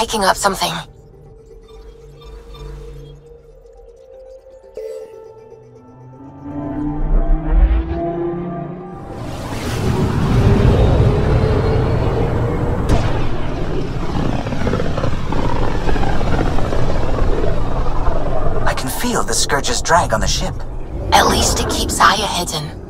picking up something. I can feel the Scourge's drag on the ship. At least it keeps Aya hidden.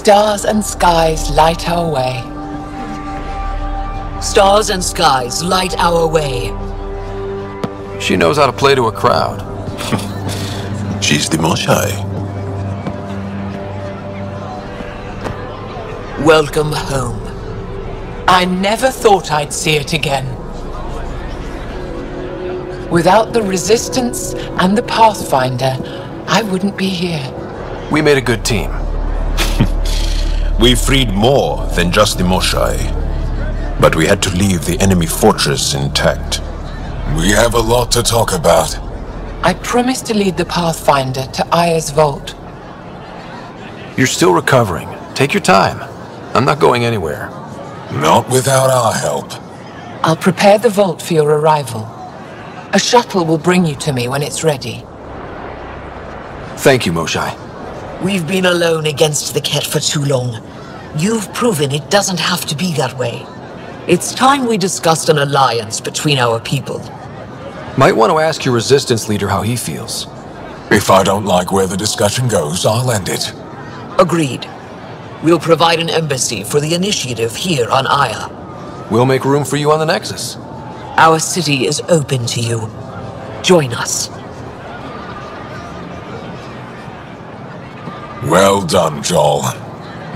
Stars and skies light our way. Stars and skies light our way. She knows how to play to a crowd. She's the Moshae. Welcome home. I never thought I'd see it again. Without the Resistance and the Pathfinder, I wouldn't be here. We made a good team. We freed more than just the Moshae, but we had to leave the enemy fortress intact. We have a lot to talk about. I promised to lead the Pathfinder to Aya's vault. You're still recovering. Take your time. I'm not going anywhere. Not without our help. I'll prepare the vault for your arrival. A shuttle will bring you to me when it's ready. Thank you, Moshae. We've been alone against the Ket for too long. You've proven it doesn't have to be that way. It's time we discussed an alliance between our people. Might want to ask your Resistance leader how he feels. If I don't like where the discussion goes, I'll end it. Agreed. We'll provide an embassy for the initiative here on Aya. We'll make room for you on the Nexus. Our city is open to you. Join us. Well done, Joel.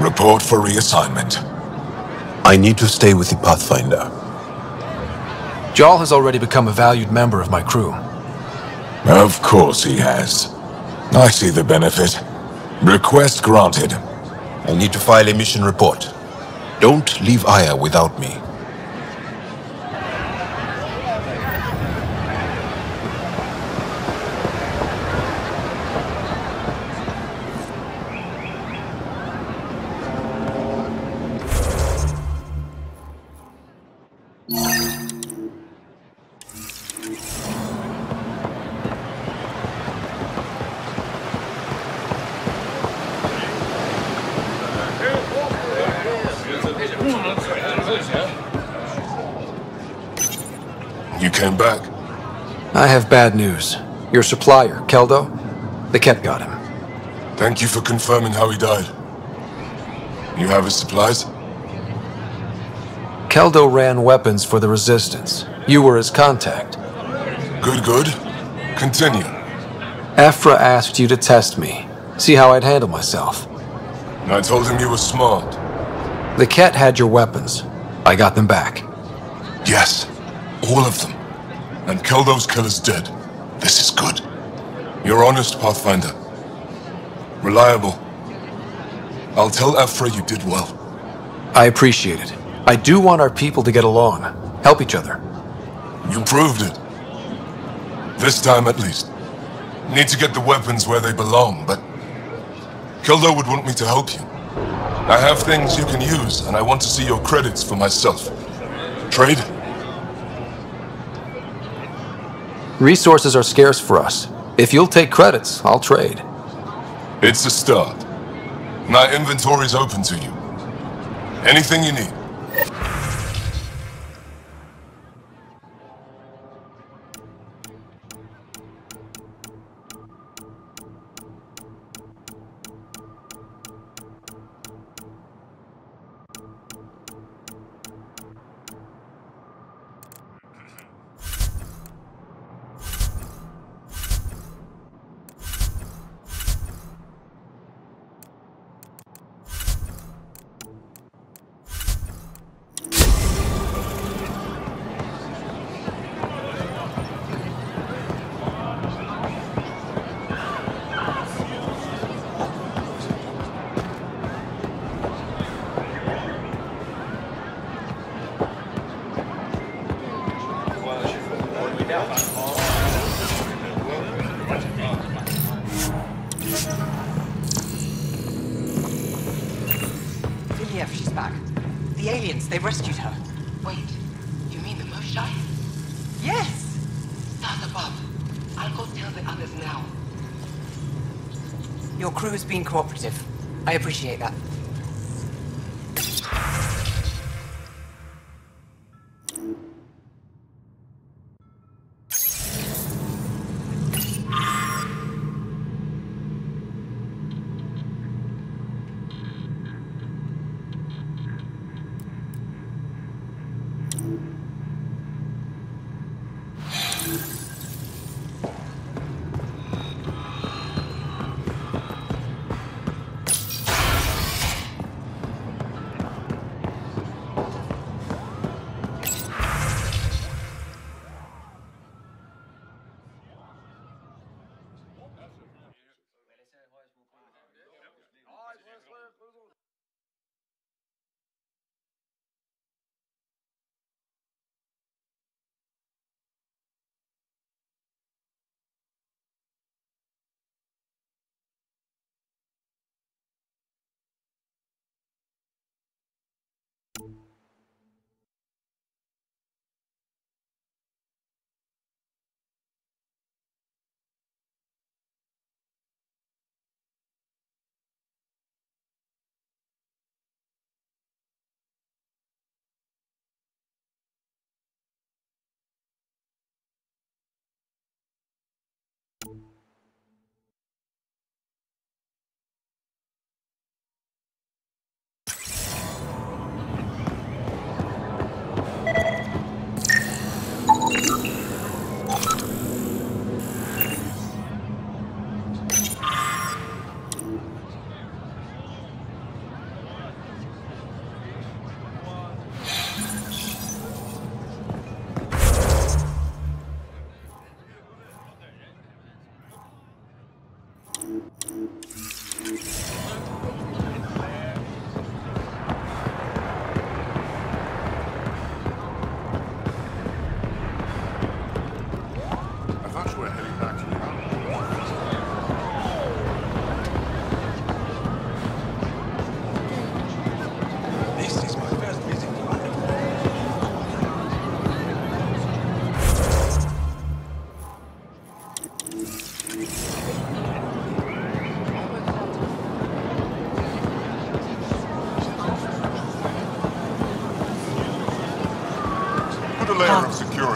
Report for reassignment. I need to stay with the Pathfinder. Jarl has already become a valued member of my crew. Of course he has. I see the benefit. Request granted. I need to file a mission report. Don't leave Aya without me. You came back? I have bad news. Your supplier, Keldo, the Ket got him. Thank you for confirming how he died. You have his supplies? Keldo ran weapons for the Resistance. You were his contact. Good, good. Continue. Aphra asked you to test me, see how I'd handle myself. I told him you were smart. The Ket had your weapons. I got them back. Yes, all of them. And Keldo's killer's dead. This is good. You're honest, Pathfinder. Reliable. I'll tell Aphra you did well. I appreciate it. I do want our people to get along, help each other. You proved it. This time at least. Need to get the weapons where they belong, but Keldo would want me to help you. I have things you can use, and I want to see your credits for myself. Trade? Resources are scarce for us. If you'll take credits, I'll trade. It's a start. My inventory's open to you. Anything you need. She's back. The aliens, they rescued her. Wait, you mean the Moshae? Yes! Stand above. I'll go tell the others now. Your crew has been cooperative. I appreciate that.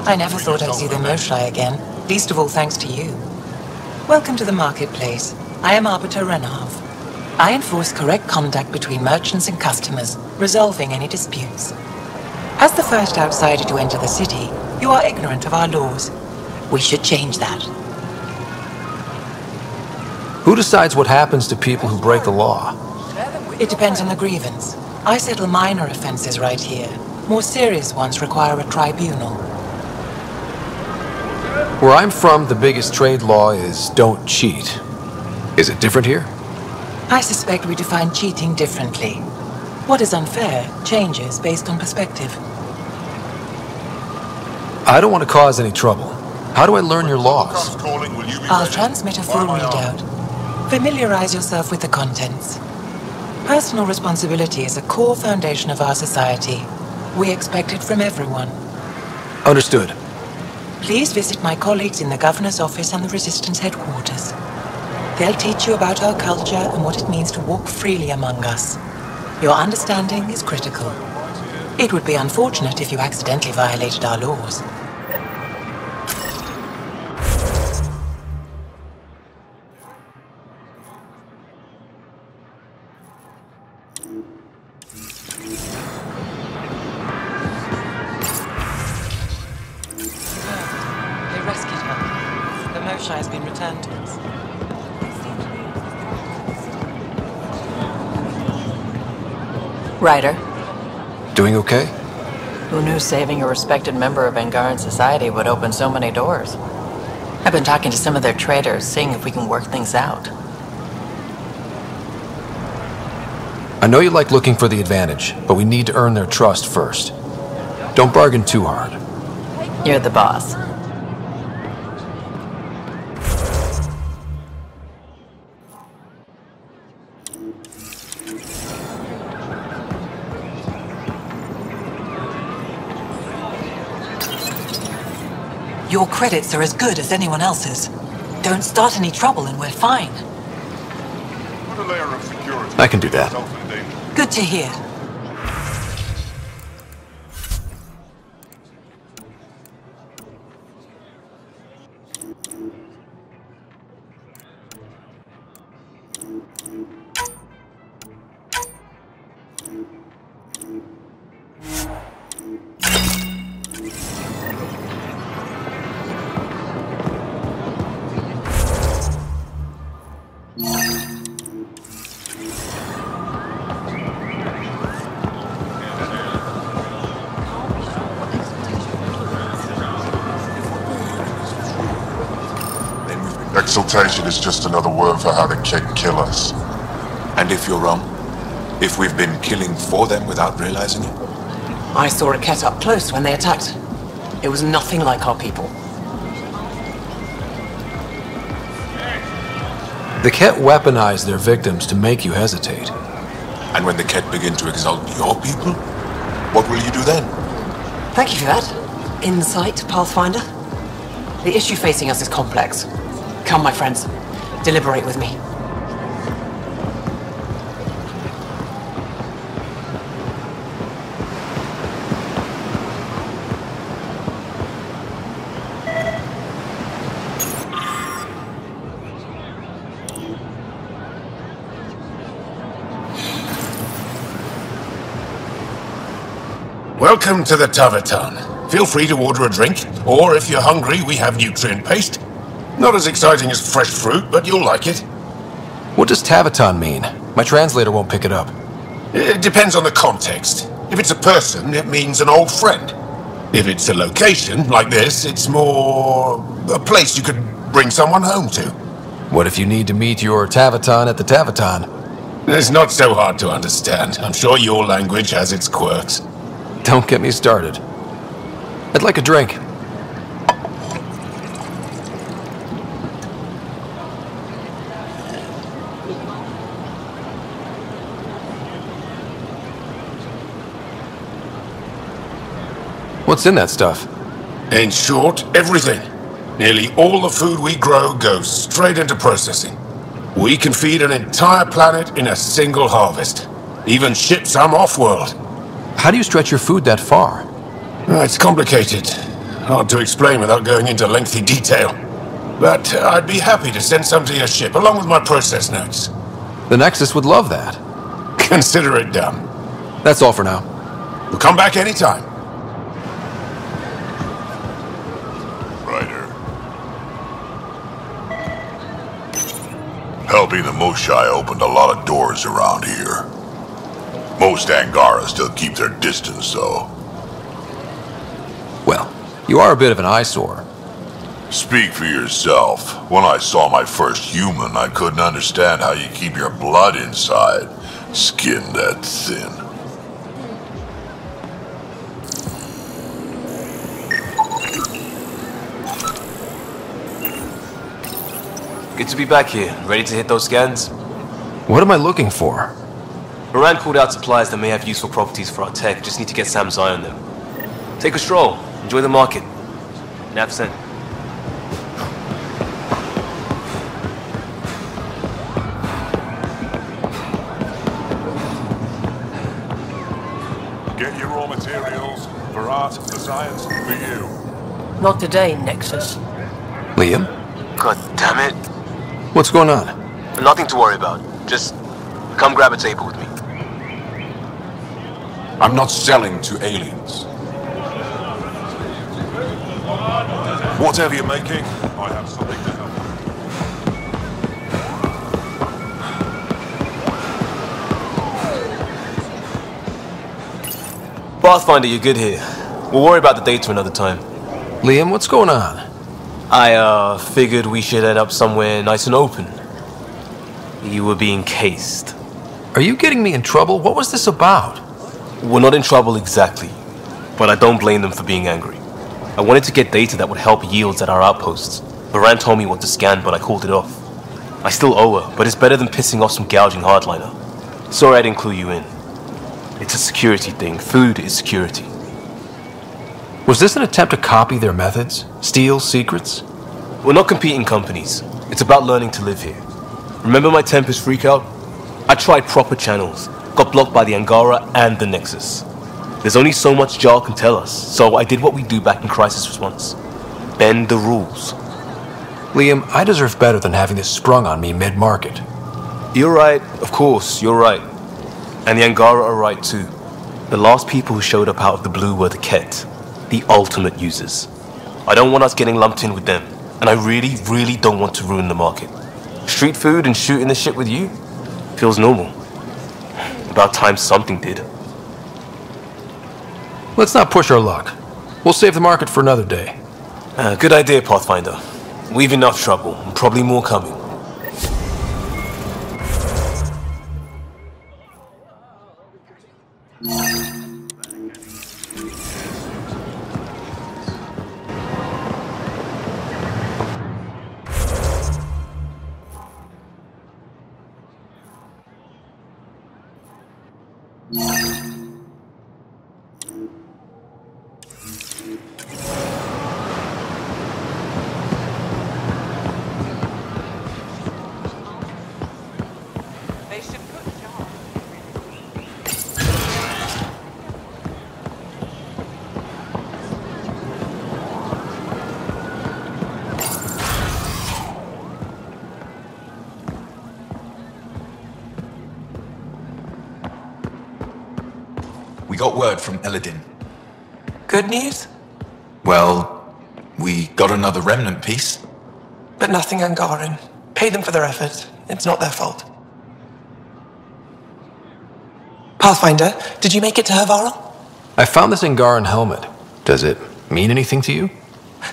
I never thought I'd see the Moshae again, least of all thanks to you. Welcome to the marketplace. I am Arbiter Renav. I enforce correct conduct between merchants and customers, resolving any disputes. As the first outsider to enter the city, you are ignorant of our laws. We should change that. Who decides what happens to people who break the law? It depends on the grievance. I settle minor offenses right here. More serious ones require a tribunal. Where I'm from, the biggest trade law is don't cheat. Is it different here? I suspect we define cheating differently. What is unfair changes based on perspective. I don't want to cause any trouble. How do I learn your laws? I'll transmit a full readout. Familiarize yourself with the contents. Personal responsibility is a core foundation of our society. We expect it from everyone. Understood. Please visit my colleagues in the Governor's office and the Resistance headquarters. They'll teach you about our culture and what it means to walk freely among us. Your understanding is critical. It would be unfortunate if you accidentally violated our laws. They rescued her. The Moshae has been returned to us. Ryder, Doing okay? who knew saving a respected member of Angaran society would open so many doors? I've been talking to some of their traders, seeing if we can work things out. I know you like looking for the advantage, but we need to earn their trust first. Don't bargain too hard. You're the boss. Your credits are as good as anyone else's. Don't start any trouble and we're fine. Put a layer of security. I can do that. Good to hear. Exaltation is just another word for how they can kill us. And if you're wrong? If we've been killing for them without realizing it? I saw a cat up close when they attacked. It was nothing like our people. The Ket weaponize their victims to make you hesitate. And when the Ket begin to exalt your people, what will you do then? Thank you for that. Insight, Pathfinder. The issue facing us is complex. Come, my friends. Deliberate with me. Welcome to the Taverton. Feel free to order a drink, or if you're hungry, we have nutrient paste. Not as exciting as fresh fruit, but you'll like it. What does Taverton mean? My translator won't pick it up. It depends on the context. If it's a person, it means an old friend. If it's a location, like this, it's more a place you could bring someone home to. What if you need to meet your Taverton at the Taverton? It's not so hard to understand. I'm sure your language has its quirks. Don't get me started. I'd like a drink. What's in that stuff? In short, everything. Nearly all the food we grow goes straight into processing. We can feed an entire planet in a single harvest. Even ship some off-world. How do you stretch your food that far? It's complicated. Hard to explain without going into lengthy detail. But I'd be happy to send some to your ship, along with my process notes. The Nexus would love that. Consider it done. That's all for now. We'll come back anytime. Ryder. Helping the Moshae opened a lot of doors around here. Most Angara still keep their distance, though. Well, you are a bit of an eyesore. Speak for yourself. When I saw my first human, I couldn't understand how you keep your blood inside. Skin that thin. Good to be back here. Ready to hit those scans? What am I looking for? Moran called out supplies that may have useful properties for our tech. Just need to get Sam's eye on them. Take a stroll. Enjoy the market. Nav sent. Get your raw materials for art, for science, for you. Not today, Nexus. Liam? God damn it. What's going on? Nothing to worry about. Just come grab a table with me. I'm not selling to aliens. Whatever you're making, I have something to help. Pathfinder, you're good here. We'll worry about the data another time. Liam, what's going on? I, figured we should end up somewhere nice and open. You were being cased. Are you getting me in trouble? What was this about? We're not in trouble exactly, but I don't blame them for being angry. I wanted to get data that would help yields at our outposts. Baran told me what to scan, but I called it off. I still owe her, but it's better than pissing off some gouging hardliner. Sorry I didn't clue you in. It's a security thing. Food is security. Was this an attempt to copy their methods? Steal secrets? We're not competing companies. It's about learning to live here. Remember my Tempest freakout? I tried proper channels. Got blocked by the Angara and the Nexus. There's only so much Jarl can tell us, so I did what we do back in crisis response. Bend the rules. Liam, I deserve better than having this sprung on me mid-market. You're right, of course, you're right. And the Angara are right too. The last people who showed up out of the blue were the Ket, the ultimate users. I don't want us getting lumped in with them, and I really, really don't want to ruin the market. Street food and shooting the shit with you feels normal. About time something did. Let's not push our luck. We'll save the market for another day. Good idea, Pathfinder. We've enough trouble, and probably more coming. We got word from Eladin. Good news? Well, we got another remnant piece. But nothing Angaran. Pay them for their effort. It's not their fault. Pathfinder, did you make it to Hervarl? I found this Angaran helmet. Does it mean anything to you?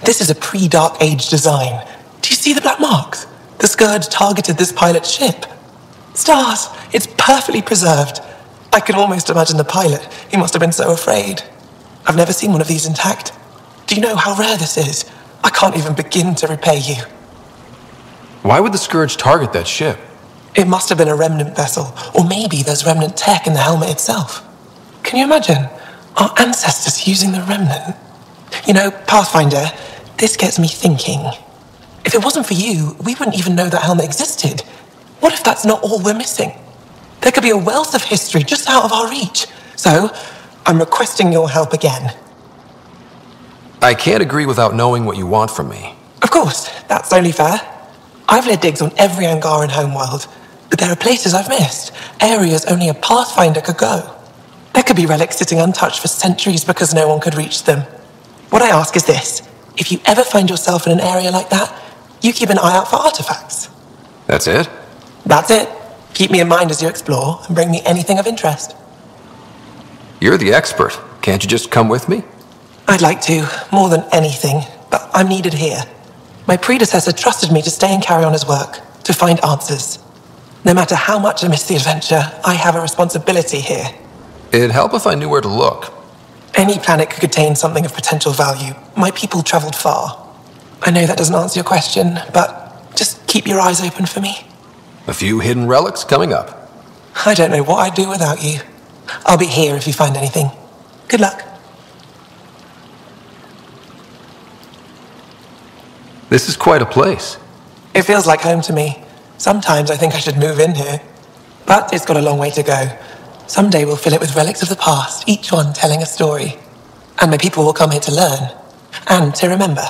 This is a pre-Dark Age design. Do you see the black marks? The Scourge targeted this pilot's ship. Stars, it's perfectly preserved. I can almost imagine the pilot. He must have been so afraid. I've never seen one of these intact. Do you know how rare this is? I can't even begin to repay you. Why would the Scourge target that ship? It must have been a remnant vessel, or maybe there's remnant tech in the helmet itself. Can you imagine? Our ancestors using the remnant? You know, Pathfinder, this gets me thinking. If it wasn't for you, we wouldn't even know that helmet existed. What if that's not all we're missing? There could be a wealth of history just out of our reach. So, I'm requesting your help again. I can't agree without knowing what you want from me. Of course, that's only fair. I've led digs on every Angaran homeworld, but there are places I've missed, areas only a Pathfinder could go. There could be relics sitting untouched for centuries because no one could reach them. What I ask is this: if you ever find yourself in an area like that, you keep an eye out for artifacts. That's it? That's it. Keep me in mind as you explore, and bring me anything of interest. You're the expert. Can't you just come with me? I'd like to, more than anything, but I'm needed here. My predecessor trusted me to stay and carry on his work, to find answers. No matter how much I miss the adventure, I have a responsibility here. It'd help if I knew where to look. Any planet could contain something of potential value. My people traveled far. I know that doesn't answer your question, but just keep your eyes open for me. A few hidden relics coming up. I don't know what I'd do without you. I'll be here if you find anything. Good luck. This is quite a place. It feels like home to me. Sometimes I think I should move in here. But it's got a long way to go. Someday we'll fill it with relics of the past, each one telling a story. And my people will come here to learn. And to remember.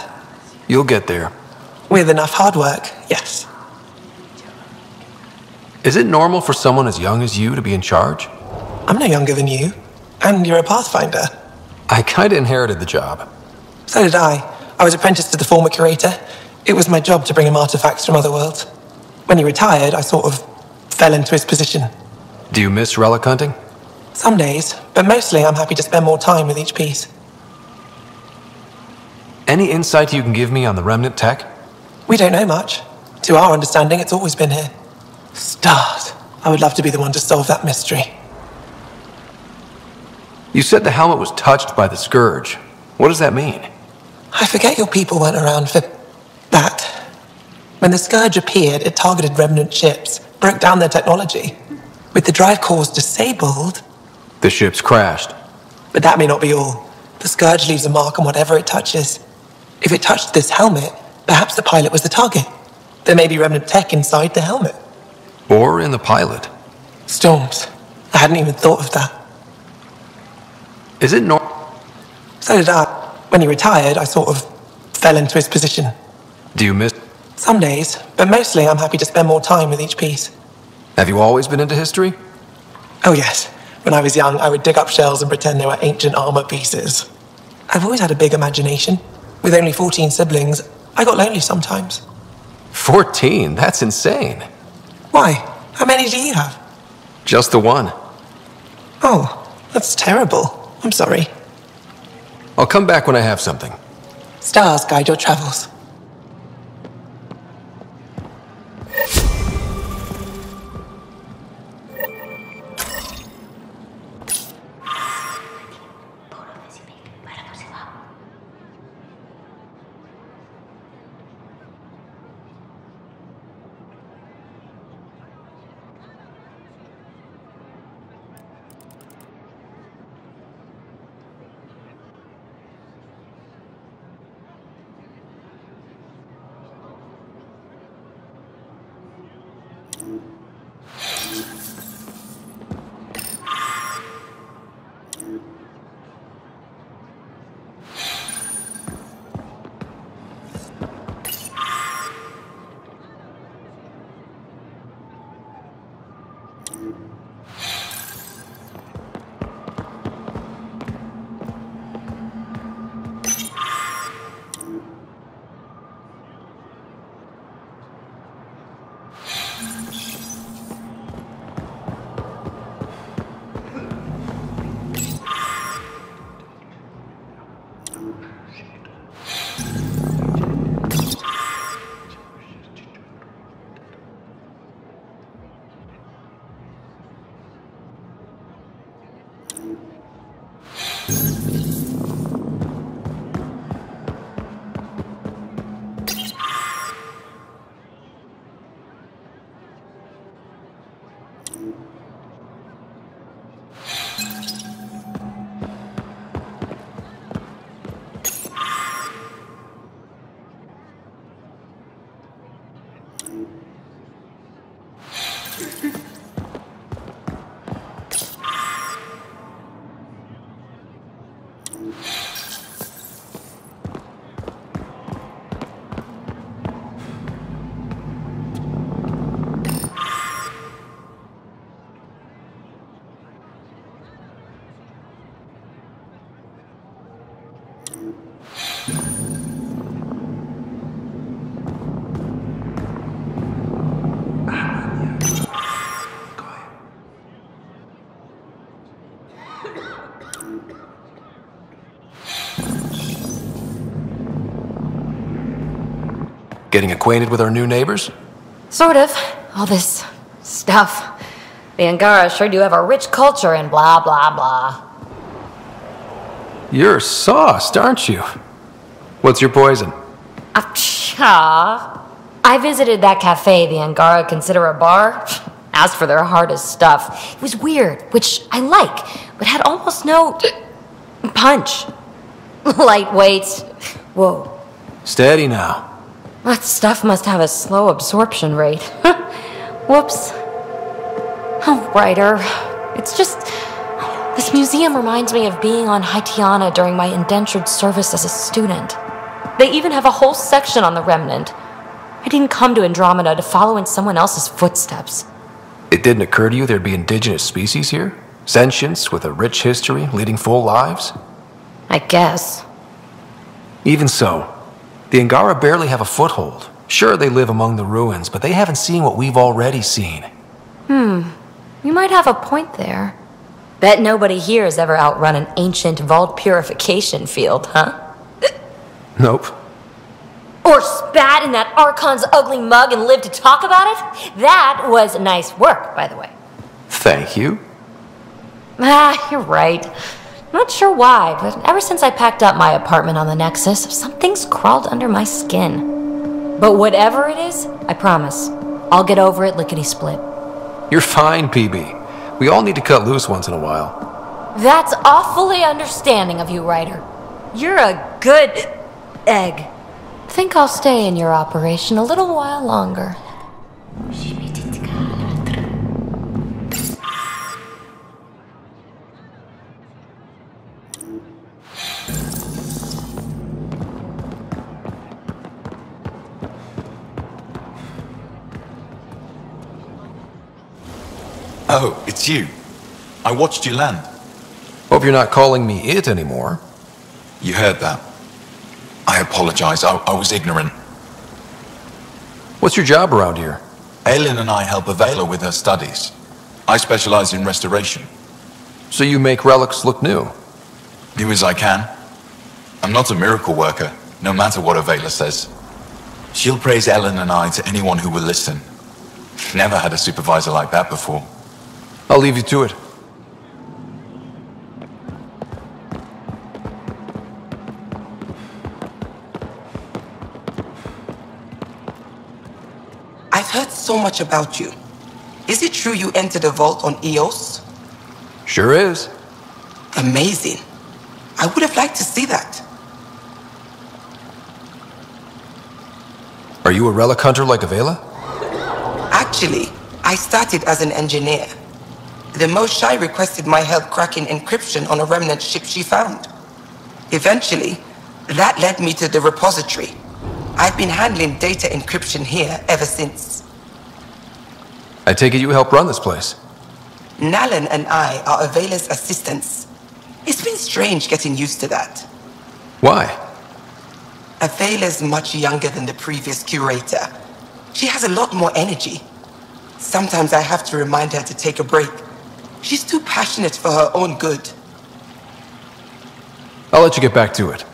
You'll get there. With enough hard work, yes. Is it normal for someone as young as you to be in charge? I'm no younger than you. And you're a Pathfinder. I kinda inherited the job. So did I. I was apprenticed to the former curator. It was my job to bring him artifacts from other worlds. When he retired, I sort of fell into his position. Do you miss relic hunting? Some days, but mostly I'm happy to spend more time with each piece. Any insight you can give me on the remnant tech? We don't know much. To our understanding, it's always been here. Stars. I would love to be the one to solve that mystery. You said the helmet was touched by the Scourge. What does that mean? I forget your people weren't around for that. When the Scourge appeared, it targeted remnant ships, broke down their technology. With the drive cores disabled... The ships crashed. But that may not be all. The Scourge leaves a mark on whatever it touches. If it touched this helmet, perhaps the pilot was the target. There may be remnant tech inside the helmet. Or in the pilot. Storms. I hadn't even thought of that. Is it So did I. When he retired, I sort of fell into his position. Do you miss... Some days, but mostly I'm happy to spend more time with each piece. Have you always been into history? Oh yes. When I was young, I would dig up shells and pretend they were ancient armor pieces. I've always had a big imagination. With only 14 siblings, I got lonely sometimes. 14? That's insane. Why? How many do you have? Just the one. Oh, that's terrible. I'm sorry. I'll come back when I have something. Stars guide your travels. Getting acquainted with our new neighbors? Sort of. All this stuff. The Angara sure do have a rich culture and blah, blah, blah. You're sauced, aren't you? What's your poison? I visited that cafe the Angara consider a bar. Asked for their hardest stuff. It was weird, which I like, but had almost no punch. Lightweight. Whoa. Steady now. That stuff must have a slow absorption rate. Whoops. Oh, Ryder. It's just... This museum reminds me of being on Haitiana during my indentured service as a student. They even have a whole section on the Remnant. I didn't come to Andromeda to follow in someone else's footsteps. It didn't occur to you there'd be indigenous species here? Sentients with a rich history, leading full lives? I guess. Even so, the Angara barely have a foothold. Sure, they live among the ruins, but they haven't seen what we've already seen. You might have a point there. Bet nobody here has ever outrun an ancient vault purification field, huh? Nope. Or spat in that Archon's ugly mug and lived to talk about it? That was nice work, by the way. Thank you. You're right. Not sure why, but ever since I packed up my apartment on the Nexus, something's crawled under my skin. But whatever it is, I promise, I'll get over it lickety-split. You're fine, PB. We all need to cut loose once in a while. That's awfully understanding of you, Ryder. You're a good egg. Think I'll stay in your operation a little while longer. Oh, it's you. I watched you land. Hope you're not calling me it anymore. You heard that. I apologize. I was ignorant. What's your job around here? Aylin and I help Avela with her studies. I specialize in restoration. So you make relics look new? New as I can. I'm not a miracle worker, no matter what Avela says. She'll praise Ellen and I to anyone who will listen. Never had a supervisor like that before. I'll leave you to it. I've heard so much about you. Is it true you entered a vault on Eos? Sure is. Amazing. I would have liked to see that. Are you a relic hunter like Avela? Actually, I started as an engineer. The Moshae requested my help cracking encryption on a remnant ship she found. Eventually, that led me to the repository. I've been handling data encryption here ever since. I take it you help run this place. Nalan and I are Avela's assistants. It's been strange getting used to that. Why? Avela's much younger than the previous curator. She has a lot more energy. Sometimes I have to remind her to take a break. She's too passionate for her own good. I'll let you get back to it.